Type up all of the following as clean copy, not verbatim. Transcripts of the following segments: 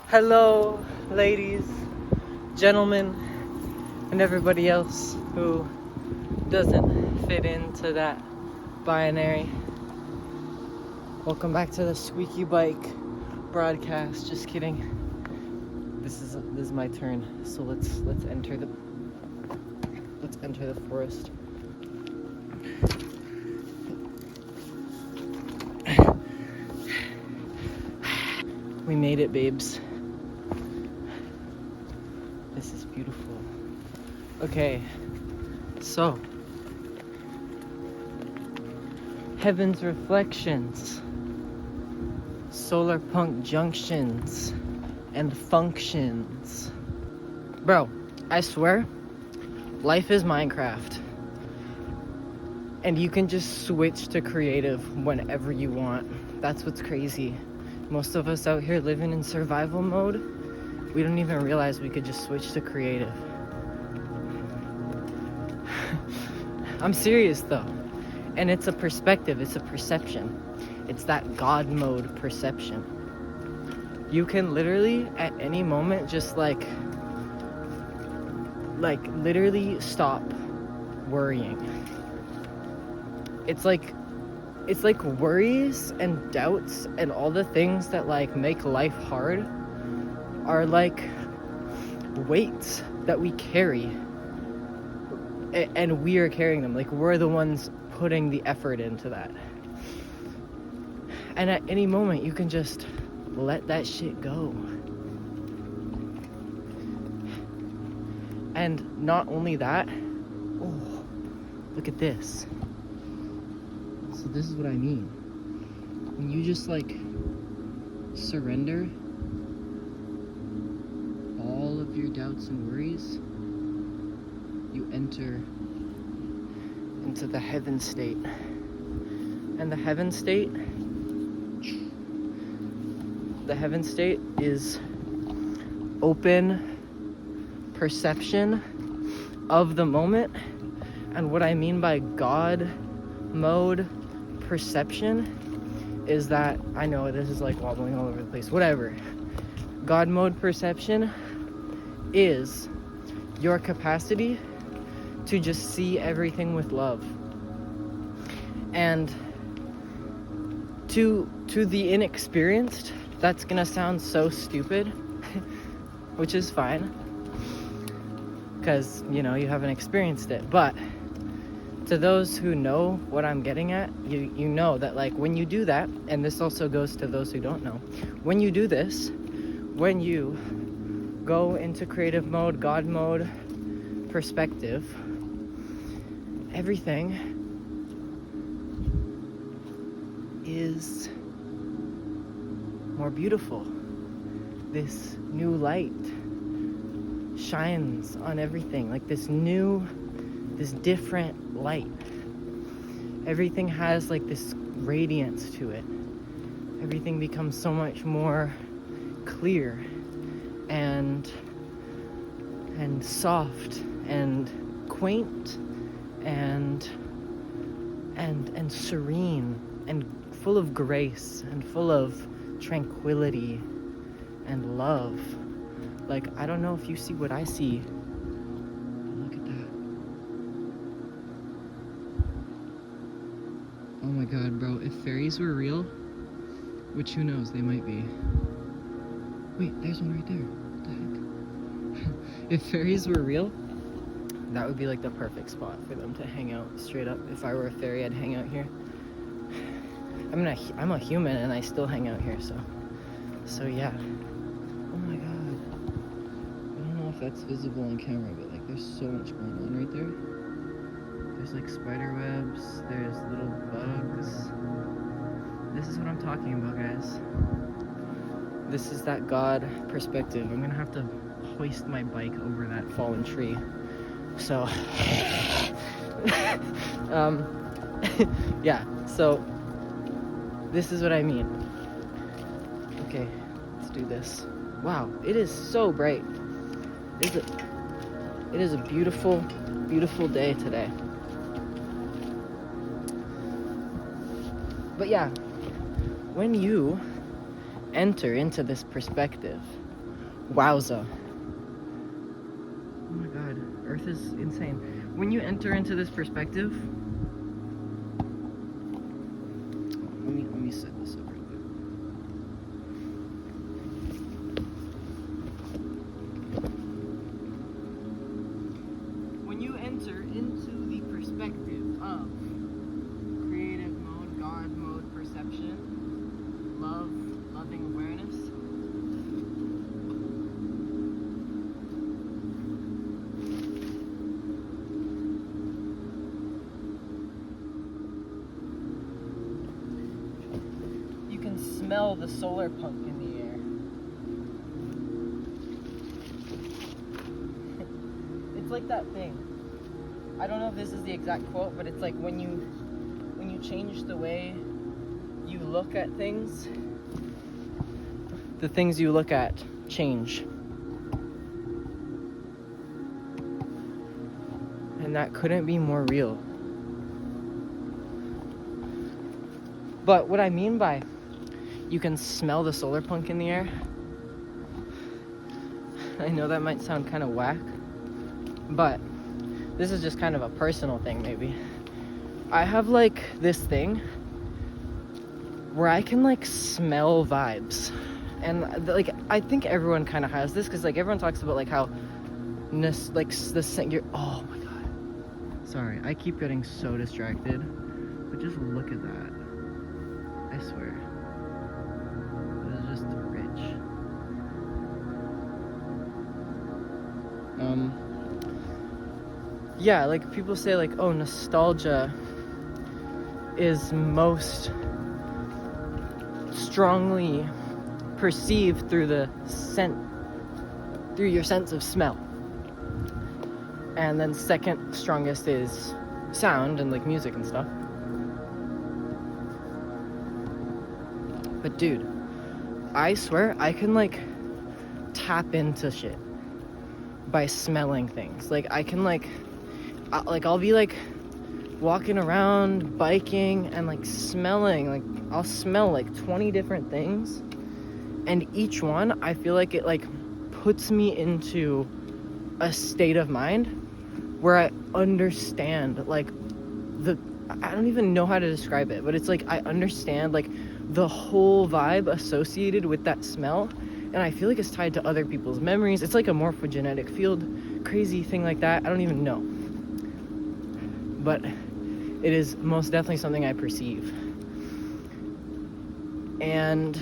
Hello, ladies, gentlemen, and everybody else who doesn't fit into that binary. Welcome back to the Squeaky Bike broadcast. Just kidding. This is my turn. So let's enter the forest. We made it, babes. This is beautiful. Okay, so Heaven's Reflections, Solarpunk Junctions, and Functions. Bro, I swear, life is Minecraft. And you can just switch to creative whenever you want. That's what's crazy. Most of us out here living in survival mode, we don't even realize we could just switch to creative. I'm serious though. And it's a perspective, it's a perception. It's that God mode perception. You can literally at any moment just like literally stop worrying. It's like worries and doubts and all the things that like make life hard are like weights that we carry, and we are carrying them. Like, we're the ones putting the effort into that. And at any moment you can just let that shit go. And not only that, oh, look at this. So this is what I mean. When you just like surrender all of your doubts and worries, you enter into the heaven state. And the heaven state is open perception of the moment. And what I mean by God mode perception is that, I know this is like wobbling all over the place, whatever. God mode perception is your capacity to just see everything with love. And to the inexperienced, that's gonna sound so stupid, which is fine, because, you know, you haven't experienced it. But to those who know what I'm getting at, you know that, like, when you do that, and this also goes to those who don't know, when you do this, when you go into creative mode, God mode, perspective, everything is more beautiful. This new light shines on everything, like this different light. Everything has like this radiance to it. Everything becomes so much more clear and soft and quaint and serene and full of grace and full of tranquility and love. Like, I don't know if you see what I see. Look at that. Oh my god, bro, if fairies were real, which who knows, they might be. Wait, there's one right there. What the heck? If fairies were real, that would be like the perfect spot for them to hang out, straight up. If I were a fairy, I'd hang out here. I mean, I'm a human and I still hang out here, so yeah. Oh my god. I don't know if that's visible on camera, but like there's so much going on right there. There's like spider webs, there's little bugs. This is what I'm talking about, guys. This is that God perspective. I'm gonna have to hoist my bike over that fallen tree. So, yeah, so this is what I mean. Okay, let's do this. Wow, it is so bright. It is a beautiful, beautiful day today. But yeah, when you enter into this perspective, Wowza. Oh my god, Earth is insane. When you enter into this perspective, let me set this up real quick. When you enter into the perspective of creative mode, God mode, perception, love, loving awareness, you can smell the Solarpunk in the air. It's like that thing. I don't know if this is the exact quote, but it's like when you change the way you look at things, the things you look at change. And that couldn't be more real. But what I mean by you can smell the Solarpunk in the air, I know that might sound kind of whack, but this is just kind of a personal thing maybe. I have like this thing where I can like smell vibes. And like I think everyone kind of has this, because like everyone talks about like how like the scent, oh my god. Sorry, I keep getting so distracted. But just look at that. I swear. It is just rich. Yeah, like people say like, oh, nostalgia is most strongly perceived through the scent, through your sense of smell. And then second strongest is sound and like music and stuff. But dude, I swear I can like tap into shit by smelling things. Like I can like I'll be like walking around, biking, and like smelling, like I'll smell like 20 different things, and each one I feel like it like puts me into a state of mind where I understand like I don't even know how to describe it, but it's like I understand like the whole vibe associated with that smell, and I feel like it's tied to other people's memories. It's like a morphogenetic field, crazy thing like that. I don't even know, but it is most definitely something I perceive. And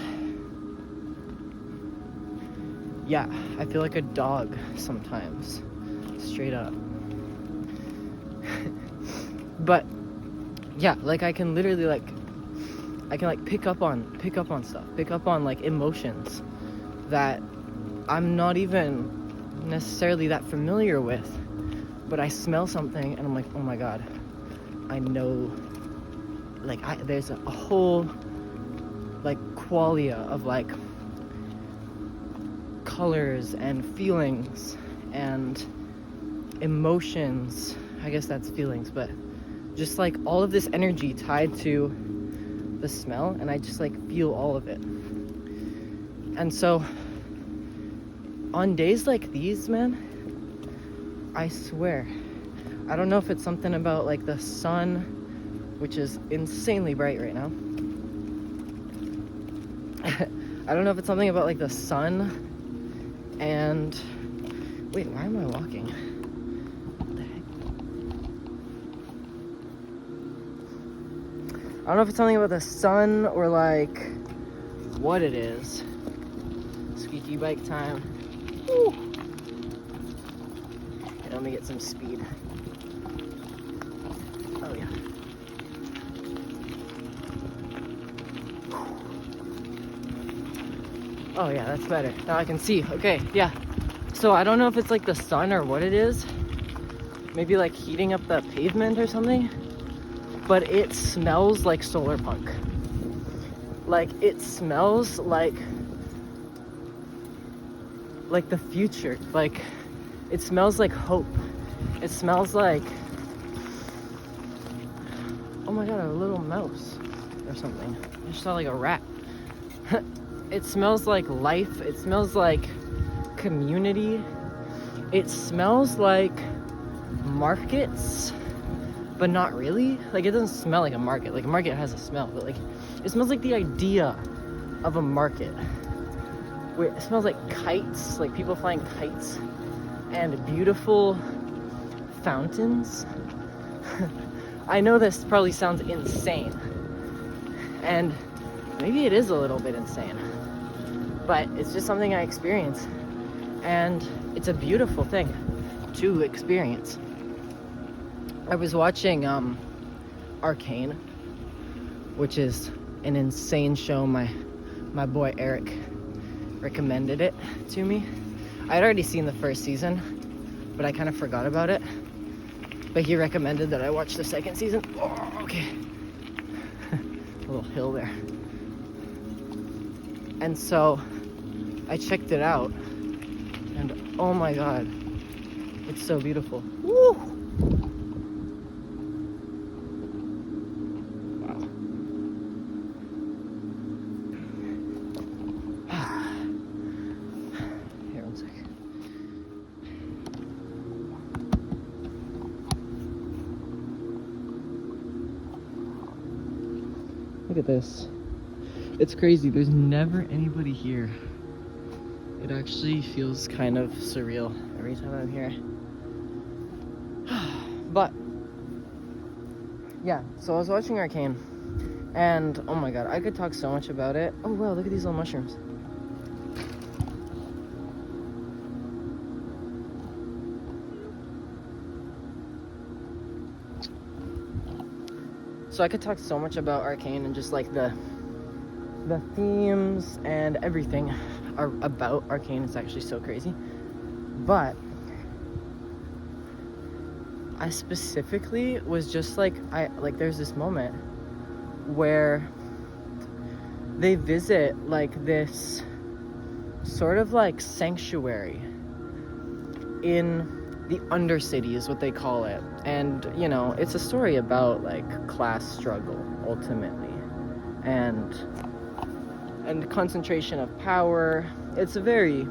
yeah, I feel like a dog sometimes, straight up. But yeah, like I can literally like pick up on stuff, pick up on like emotions that I'm not even necessarily that familiar with, but I smell something and I'm like, oh my god, I know, like there's a whole like qualia of like colors and feelings and emotions. I guess that's feelings, but just like all of this energy tied to the smell, and I just like feel all of it. And so on days like these, man, I swear, I don't know if it's something about like the sun, which is insanely bright right now. I don't know if it's something about like the sun and wait, why am I walking? What the heck? I don't know if it's something about the sun or like what it is. Squeaky bike time. Woo. Okay, let me get some speed. Oh yeah. Oh yeah, that's better. Now I can see. Okay, yeah. So I don't know if it's like the sun or what it is. Maybe like heating up the pavement or something. But it smells like Solarpunk. Like it smells like the future. Like it smells like hope. It smells like, oh my god, a little mouse or something. I just saw like a rat. It smells like life. It smells like community. It smells like markets, but not really. Like, it doesn't smell like a market. Like, a market has a smell, but like, it smells like the idea of a market. Where it smells like kites, like people flying kites, and beautiful fountains. I know this probably sounds insane, and maybe it is a little bit insane, but it's just something I experience, and it's a beautiful thing to experience. I was watching Arcane, which is an insane show. My boy Eric recommended it to me. I had already seen the first season, but I kind of forgot about it. But he recommended that I watch the second season. Oh, okay. A little hill there. And so I checked it out, and oh my god, it's so beautiful. Woo! Wow. Here, one sec. Look at this. It's crazy. There's never anybody here. It actually feels kind of surreal every time I'm here. But yeah, so I was watching Arcane, and oh my god, I could talk so much about it. Oh wow, look at these little mushrooms. So I could talk so much about Arcane and just like the themes and everything are about Arcane. It's actually so crazy. But I specifically was just like, there's this moment where they visit like this sort of like sanctuary in the Undercity is what they call it. And, you know, it's a story about like class struggle ultimately, and concentration of power. It's a very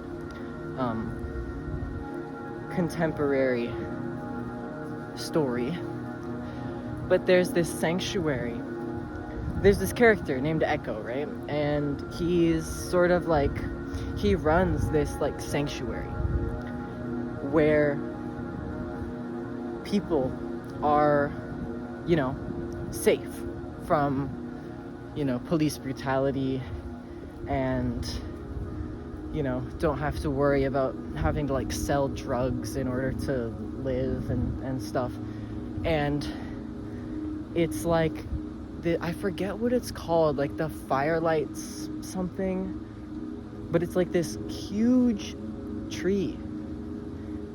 contemporary story. But there's this sanctuary. There's this character named Echo, right? And he's sort of like, he runs this like sanctuary where people are, you know, safe from, you know, police brutality, and, you know, don't have to worry about having to like sell drugs in order to live and stuff. And it's like I forget what it's called, like the Firelights something, but it's like this huge tree,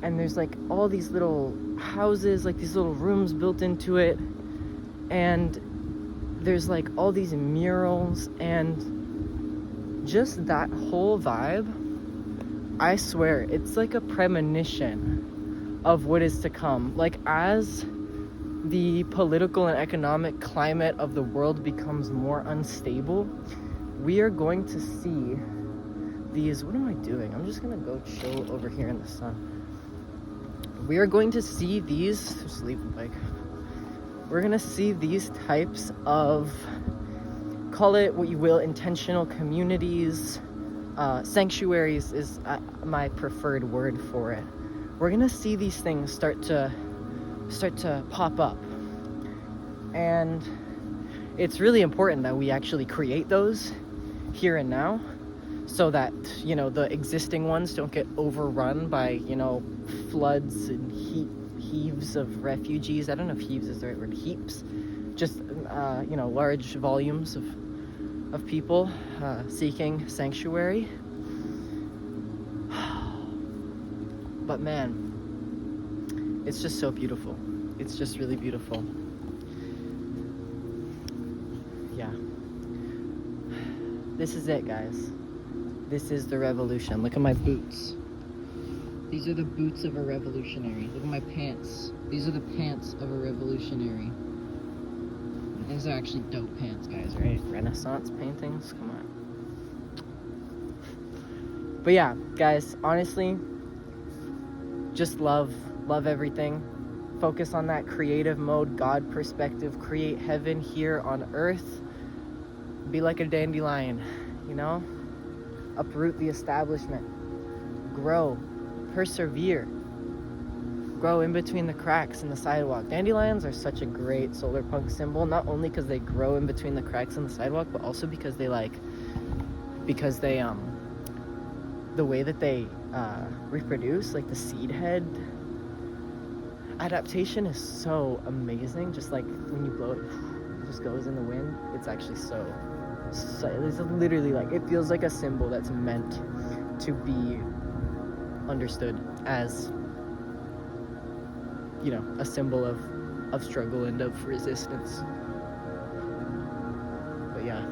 and there's like all these little houses, like these little rooms built into it, and there's like all these murals, and just that whole vibe, I swear, it's like a premonition of what is to come. Like, as the political and economic climate of the world becomes more unstable, we are going to see these, what am I doing? I'm just gonna go chill over here in the sun. We are going to see these, just leave the bike. We're gonna see these types of, call it what you will, intentional communities, sanctuaries is my preferred word for it. We're gonna see these things start to pop up, and it's really important that we actually create those here and now, so that, you know, the existing ones don't get overrun by, you know, floods and heaves of refugees. I don't know if heaves is the right word. Heaps. Just, you know, large volumes of people seeking sanctuary. But man, it's just so beautiful. It's just really beautiful. Yeah. This is it, guys. This is the revolution. Look at my boots. These are the boots of a revolutionary. Look at my pants. These are the pants of a revolutionary. These are actually dope pants, guys, right? Renaissance paintings? Come But yeah, guys, honestly, just love everything. Focus on that creative mode, God perspective. Create heaven here on earth. Be like a dandelion, you know? Uproot the establishment. Grow. Persevere. Grow in between the cracks in the sidewalk. Dandelions are such a great Solarpunk symbol, not only because they grow in between the cracks in the sidewalk, but also because they the way that they reproduce, like the seed head adaptation is so amazing. Just like when you blow it, it just goes in the wind. It's actually so it's literally like, it feels like a symbol that's meant to be understood as, you know, a symbol of struggle and of resistance. But yeah,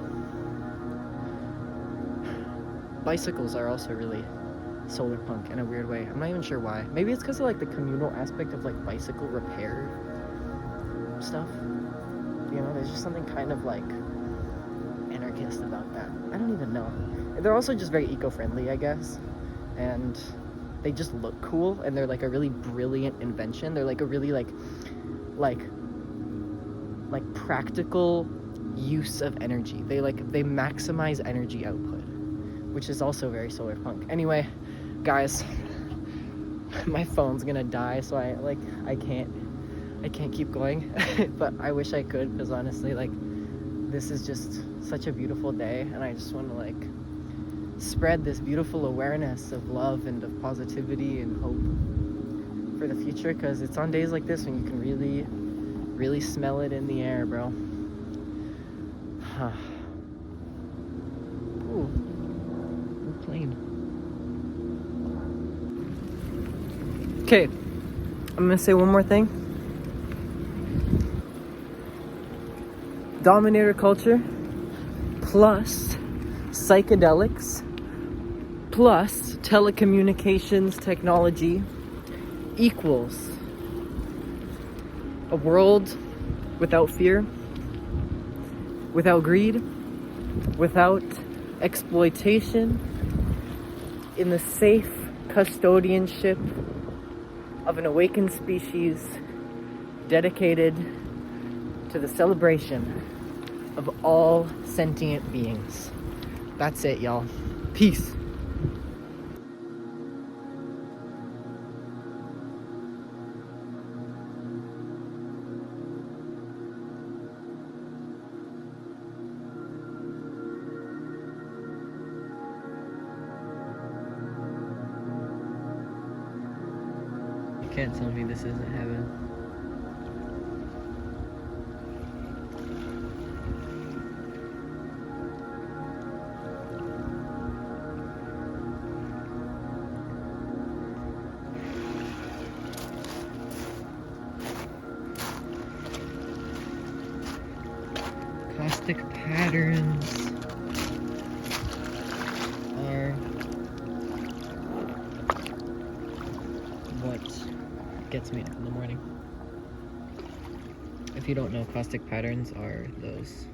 bicycles are also really Solarpunk in a weird way. I'm not even sure why. Maybe it's because of like the communal aspect of like bicycle repair stuff. You know, there's just something kind of like anarchist about that. I don't even know. They're also just very eco-friendly, I guess. And they just look cool, and they're like a really brilliant invention. They're like a really like practical use of energy. They maximize energy output, which is also very Solarpunk. Anyway, guys, my phone's gonna die, so I can't keep going. But I wish I could, because honestly, like, this is just such a beautiful day, and I just want to like spread this beautiful awareness of love and of positivity and hope for the future, because it's on days like this when you can really smell it in the air, bro. Ooh, we're plane. Okay, I'm gonna say one more thing. Dominator culture plus psychedelics plus telecommunications technology equals a world without fear, without greed, without exploitation, in the safe custodianship of an awakened species dedicated to the celebration of all sentient beings. That's it, y'all. Peace. You can't tell me this isn't heaven. Caustic patterns are what gets me up in the morning. If you don't know, caustic patterns are those